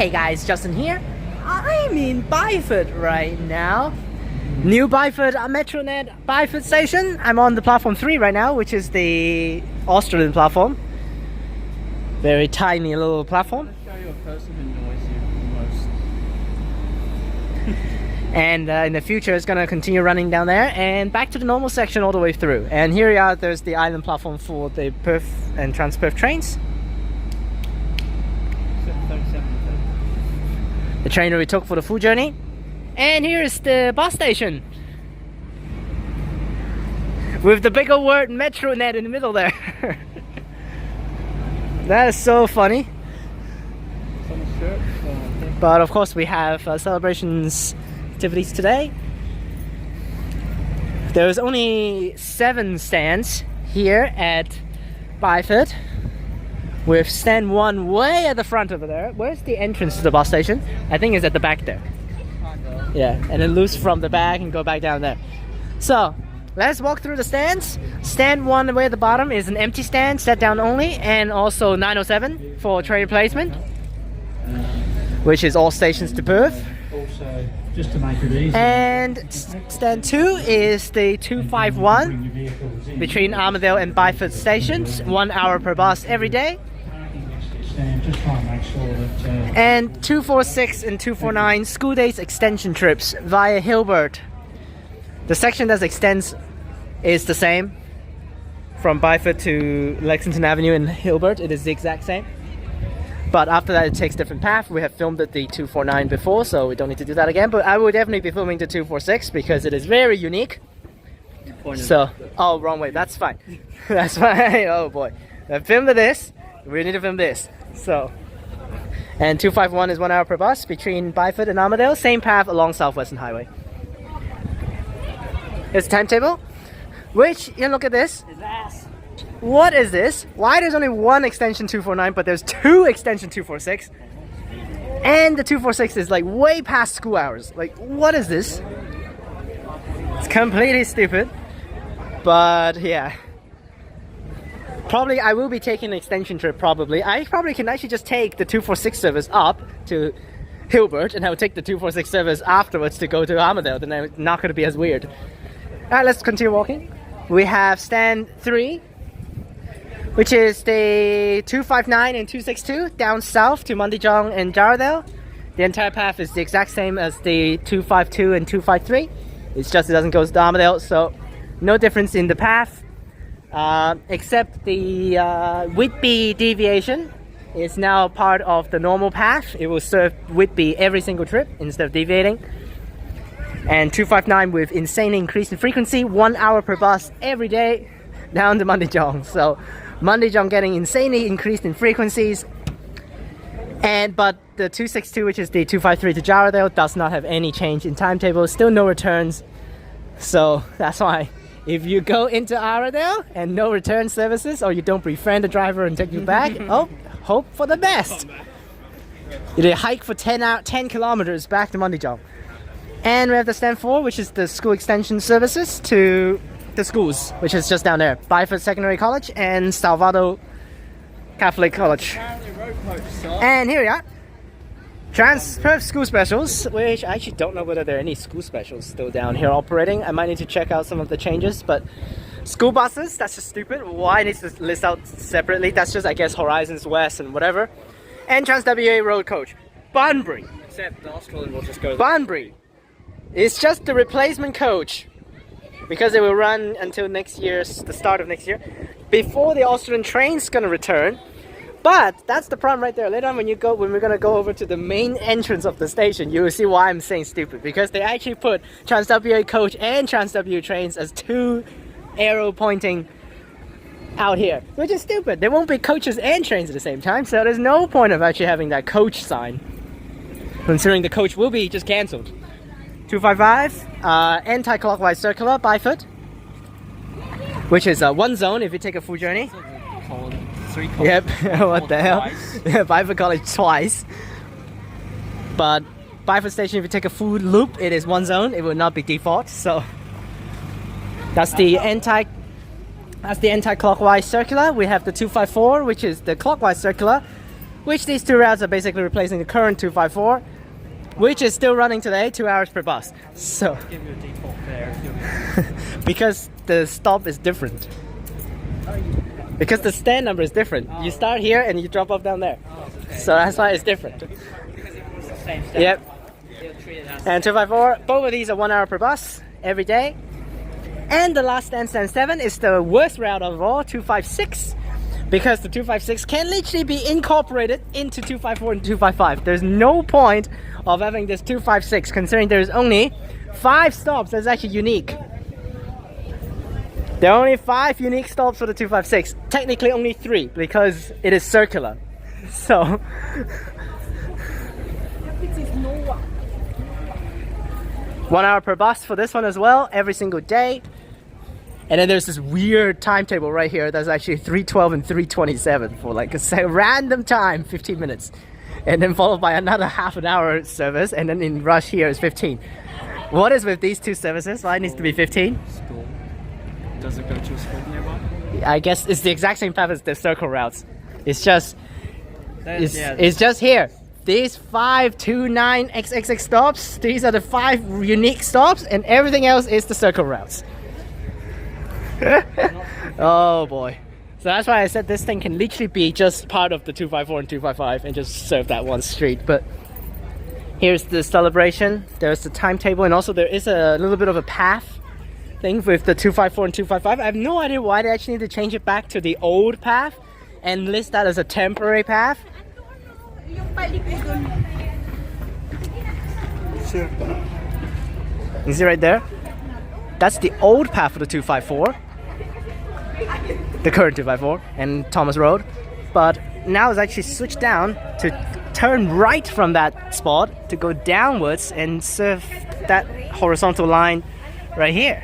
Hey guys, Justin here. I'm in Byford right now. New Byford Metronet Byford Station. I'm on the platform 3 right now, which is the Australind platform. Very tiny little platform. Show you a person who annoys you the most. And in the future it's gonna continue running down there and back to the normal section all the way through. And here we are, there's the island platform for the Perth and Transperth trains. The train that we took for the full journey. And here is the bus station with the big old word Metronet in the middle there. That is so funny. But of course we have celebrations activities today. There's only 7 stands here at Byford, with stand 1 way at the front over there. Where's the entrance to the bus station? I think it's at the back there. Yeah, and then loose from the back and go back down there. So let's walk through the stands. Stand 1 way at the bottom is an empty stand, set down only, and also 907 for train replacement, which is all stations to Perth. Also, just to make it easy. And stand 2 is the 251 between Armadale and Byford stations, 1 hour per bus every day. Just try and make sure that, And 246 and 249 school days extension trips via Hilbert. The section that extends is the same from Byford to Lexington Avenue in Hilbert. It is the exact same. But after that it takes different path. We have filmed the 249 before, so we don't need to do that again. But I will definitely be filming the 246 because it is very unique. So, oh, wrong way. That's fine. That's fine. Oh boy. I filmed this. We need to film this. So, and 251 is 1 hour per bus between Byford and Armadale. Same path along Southwestern Highway. Here's the timetable. Which, you look at this. What is this? Why there's only 1 extension 249, but there's 2 extension 246? And the 246 is like way past school hours. Like, what is this? It's completely stupid. But yeah. Probably I will be taking an extension trip probably. I probably can actually just take the 246 service up to Hilbert and I will take the 246 service afterwards to go to Armadale. Then it's not going to be as weird. Alright, let's continue walking. We have stand 3, which is the 259 and 262 down south to Mundijong and Jarradale. The entire path is the exact same as the 252 and 253. It's just it doesn't go to Armadale, so no difference in the path. Except the Whitby deviation is now part of the normal path. It will serve Whitby every single trip instead of deviating. And 259 with insane increase in frequency, 1 hour per bus every day down to Mundijong. So Mundijong getting insanely increased in frequencies. But the 262, which is the 253 to Jarradale, does not have any change in timetable. Still no returns. So that's why if you go into Armadale and no return services, or you don't befriend the driver and take you back, oh, hope for the best. You hike for 10 kilometers back to Mundijong. And we have the stand 4, which is the school extension services to the schools, which is just down there. Byford Secondary College and Salvador Catholic College. And here we are. Transperth school specials, which I actually don't know whether there are any school specials still down here operating. I might need to check out some of the changes, but school buses, that's just stupid. Why needs to list out separately? That's just, I guess, Horizons West and whatever. And TransWA road coach. Bunbury. Except the Australind will just go. Bunbury. It's just the replacement coach, because it will run until next year's, the start of next year, before the Australind train's gonna return. But that's the problem right there. Later on when we're gonna go over to the main entrance of the station, you will see why I'm saying stupid, because they actually put TransWA coach and TransWA trains as 2 arrow pointing out here, which is stupid. There won't be coaches and trains at the same time, so there's no point of actually having that coach sign, considering the coach will be just cancelled. 255, anti-clockwise circular, Byford, which is 1 zone if you take a full journey. Yep, what the hell? Yeah, Byford College twice. But Byford Station, if you take a full loop, it is 1 zone. It will not be default. So that's the anti-clockwise circular. We have the 254, which is the clockwise circular. which these two routes are basically replacing the current 254, which is still running today, 2 hours per bus. So, Give you a default fare. because the stop is different. Because the stand number is different. You start here and you drop off down there. So that's why it's different. Because it was the same stuff. Yep. They'll treat it as And 254, both of these are 1 hour per bus every day. And the last stand 7 is the worst route of all, 256. Because the 256 can literally be incorporated into 254 and 255. There's no point of having this 256 considering there's only 5 stops. That's actually unique. There are only 5 unique stops for the 256. Technically only 3 because it is circular. So 1 hour per bus for this one as well, every single day. And then there's this weird timetable right here that's actually 3:12 and 3:27 for like a random time, 15 minutes. And then followed by another half an hour service, and then in rush here is 15. What is with these two services? Why it needs to be 15? school. Does it go to a school nearby? I guess it's the exact same path as the circle routes. It's just Yeah. it's just here. These 529 XXX stops, these are the 5 unique stops, and everything else is the circle routes. Oh boy. So that's why I said this thing can literally be just part of the 254 and 255 and just serve that one street. But here's the celebration, there's the timetable, and also there is a little bit of a path thing with the 254 and 255. I have no idea why they actually need to change it back to the old path and list that as a temporary path. You see right there? That's the old path for the 254. The current 254 and Thomas Road. But now it's actually switched down to turn right from that spot to go downwards and serve that horizontal line right here.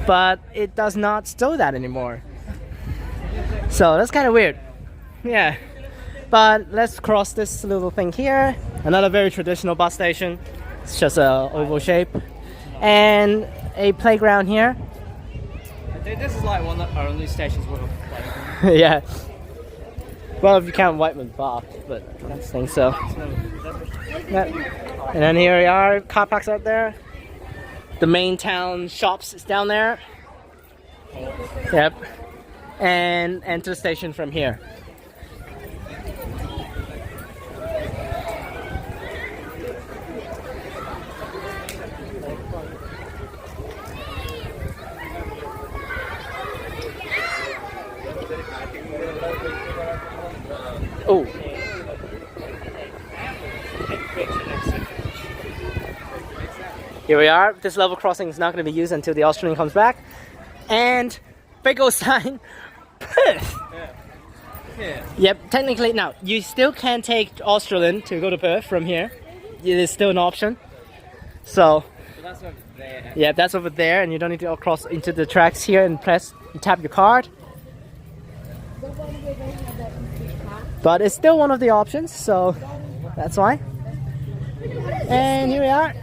But it does not do that anymore. So that's kind of weird. Yeah. But let's cross this little thing here. Another very traditional bus station. It's just a oval shape. And a playground here. I think this is like one of the only stations with a playground. Yeah. Well, if you count Whiteman Park, but I don't think so. Yep. And then here we are, car parks out there. The main town shops is down there. Yep. And enter the station from here. Oh. Here we are. This level crossing is not going to be used until the Australind comes back. And big old sign, Perth. Yeah. Yep, technically, now, you still can take Australind to go to Perth from here. It is still an option. So, But that's over there. yeah, that's over there, and you don't need to cross into the tracks here and tap your card. But it's still one of the options, so that's why. And here we are.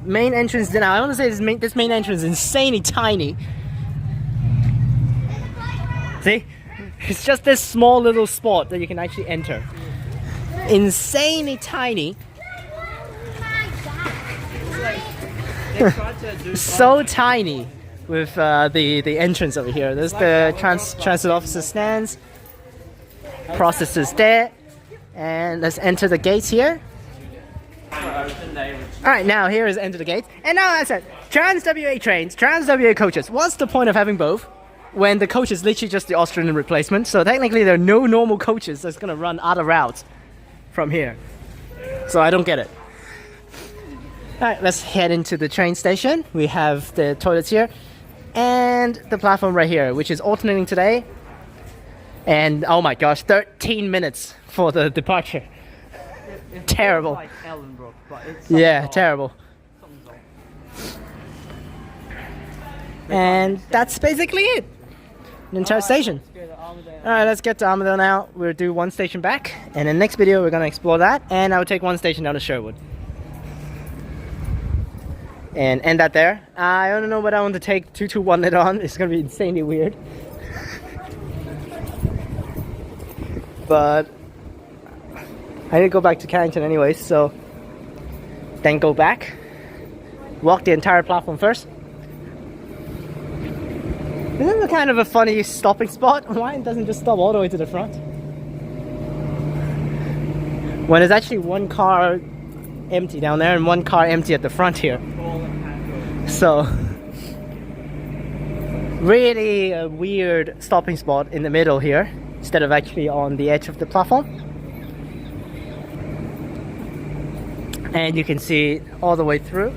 Main entrance. Now I want to say this main entrance is insanely tiny. See? It's just this small little spot that you can actually enter. Insanely tiny. They tried to do So tiny with the entrance over here. There's the transit officer stands. Processors there. And let's enter the gates here. Alright, now here is enter the gate. And now that's it. TransWA trains, TransWA coaches. What's the point of having both when the coach is literally just the Australind replacement? So technically there are no normal coaches that's going to run other routes from here. So I don't get it. Alright, let's head into the train station. We have the toilets here and the platform right here, which is alternating today. And oh my gosh, 13 minutes for the departure. Terrible. like Ellenbrook, but it's Yeah, terrible. And that's basically it. The entire station. Alright, let's get to Armadale now. We'll do one station back, and in the next video we're going to explore that, and I'll take one station down to Sherwood. And end that there. I don't know what I want to take 221 later on. It's going to be insanely weird. but I need to go back to Carrington anyways, so then go back, walk the entire platform first. This is kind of a funny stopping spot. Why it doesn't just stop all the way to the front? When there's actually one car empty down there and one car empty at the front here. So really a weird stopping spot in the middle here instead of actually on the edge of the platform. And you can see all the way through.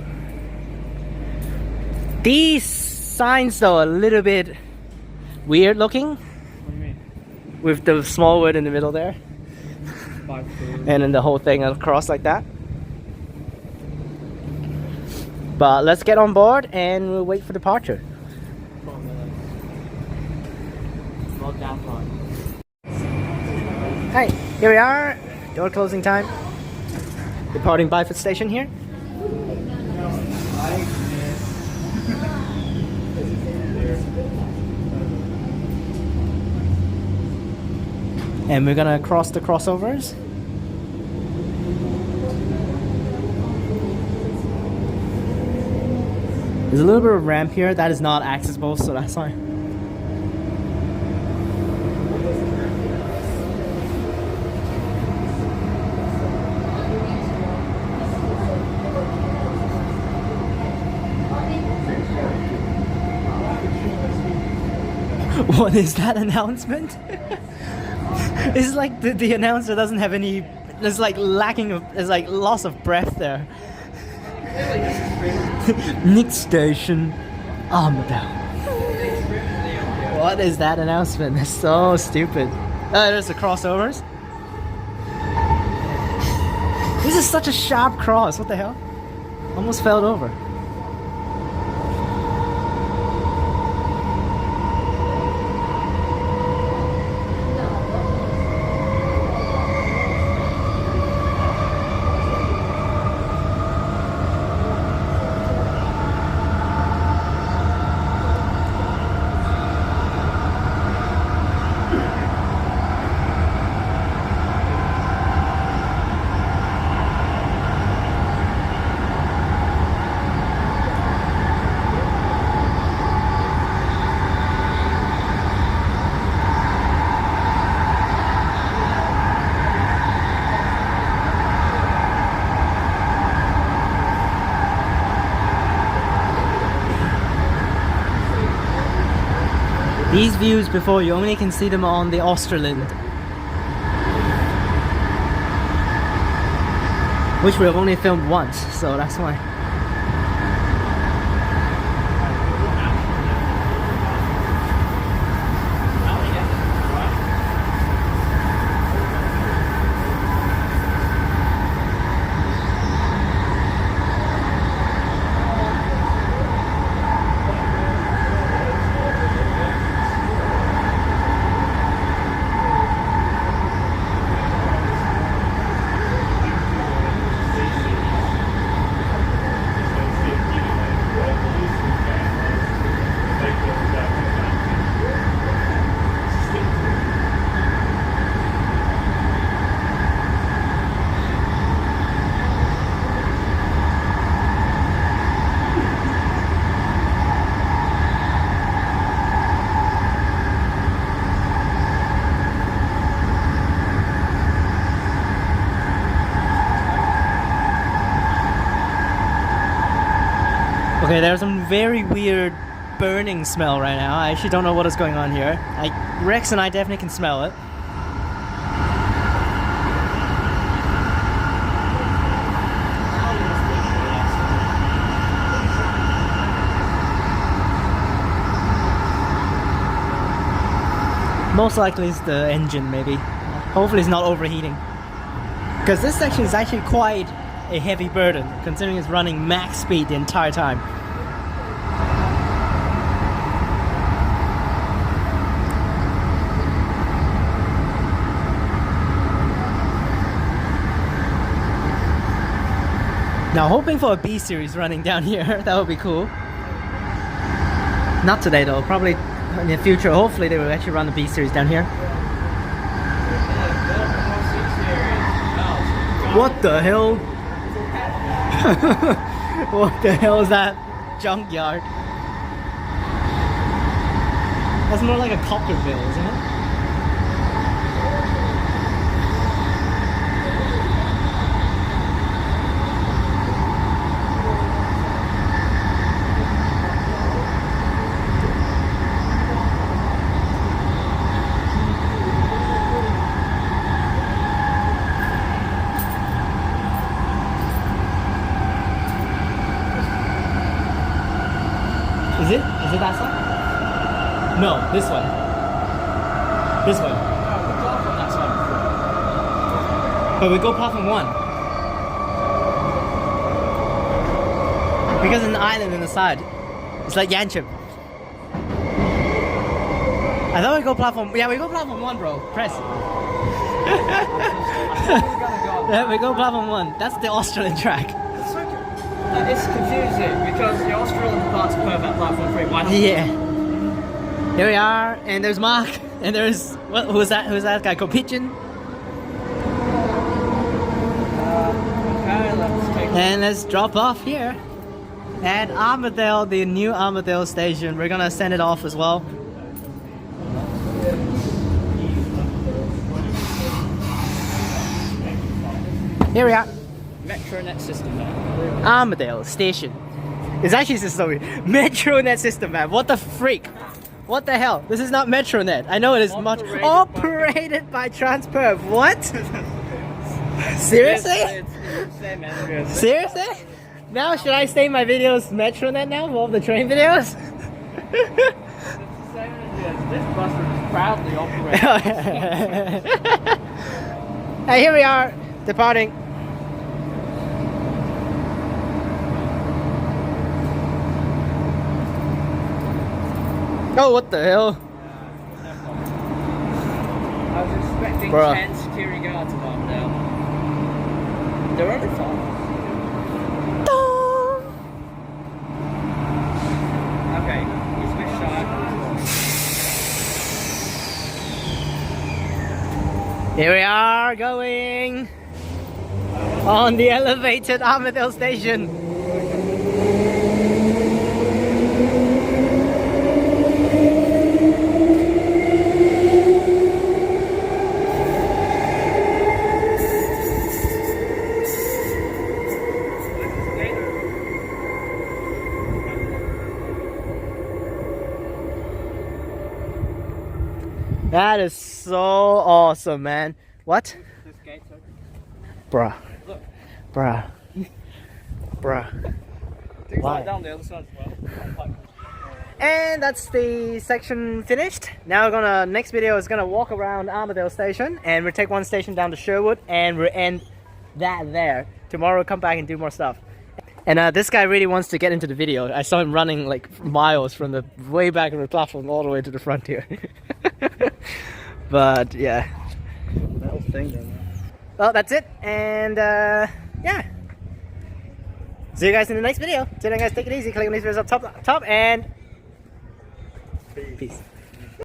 These signs though are a little bit weird looking. What do you mean? With the small word in the middle there. Byford. And then the whole thing across like that. But let's get on board and we'll wait for departure. Hi, here we are. Door closing time. Departing Byford Station here. And we're gonna cross the crossovers. There's a little bit of ramp here that is not accessible, so that's fine. What is that announcement? It's like the announcer doesn't have any. There's like lacking of. There's like loss of breath there. Next station, Armadale. What is that announcement? That's so stupid. Oh, there's the crossovers. This is such a sharp cross. What the hell? Almost fell over. These views before, you only can see them on the Australind, which we have only filmed once, so that's why. Okay, there's some very weird burning smell right now. I actually don't know what is going on here. Rex and I definitely can smell it. Most likely it's the engine, maybe. Hopefully it's not overheating. Because this section is actually quite a heavy burden, considering it's running max speed the entire time. Now hoping for a B series running down here, that would be cool. Not today though, probably in the future. Hopefully they will actually run the B series down here. What the hell? What the hell is that? Junkyard. That's more like a copper bill, isn't it? Is it? Is it that side? No, this one. This one. No, we got from that side before. But we go platform 1. Because there's an island in the side. It's like Yanchep. I thought we go platform... Yeah, we go platform 1, bro. Press. Yeah, we go platform 1. That's the Australind track. It's confusing because the Australind part's Perth at platform 3. Why not? Yeah. Here we are, and there's Mark, and there's... What, who's that? Who's that guy called Pigeon? Okay, let's take And let's drop off here at Armadale, the new Armadale Station. We're gonna send it off as well. Here we are. Metronet system now. Armadale Station. It's actually just sorry. Metronet system, man. What the freak? What the hell? This is not Metronet. I know it is much operated by Transperth. What? Seriously? It's the same address. Seriously? Now should I say my videos Metronet now for all the train videos? It's the same address. This bus is proudly operated. Hey, here we are, departing. Oh, what the hell? I was expecting Bruh. 10 security guards at Armadale. They're only 5. Okay, he's a bit shy. Here we are going on the elevated Armadale Station. That is so awesome, man. What? This gate's open. Bruh. Look. Bruh. Bruh. Things Why? like down the other side as well. And that's the section finished. Now we're gonna, next video is gonna walk around Armadale Station and we'll take one station down to Sherwood and we'll end that there. Tomorrow we'll come back and do more stuff. And this guy really wants to get into the video. I saw him running like miles from the way back of the platform all the way to the front here. But yeah. That whole thing down there. Well, that's it. And yeah. See you guys in the next video. Till then guys, take it easy. Click on these videos up top and peace.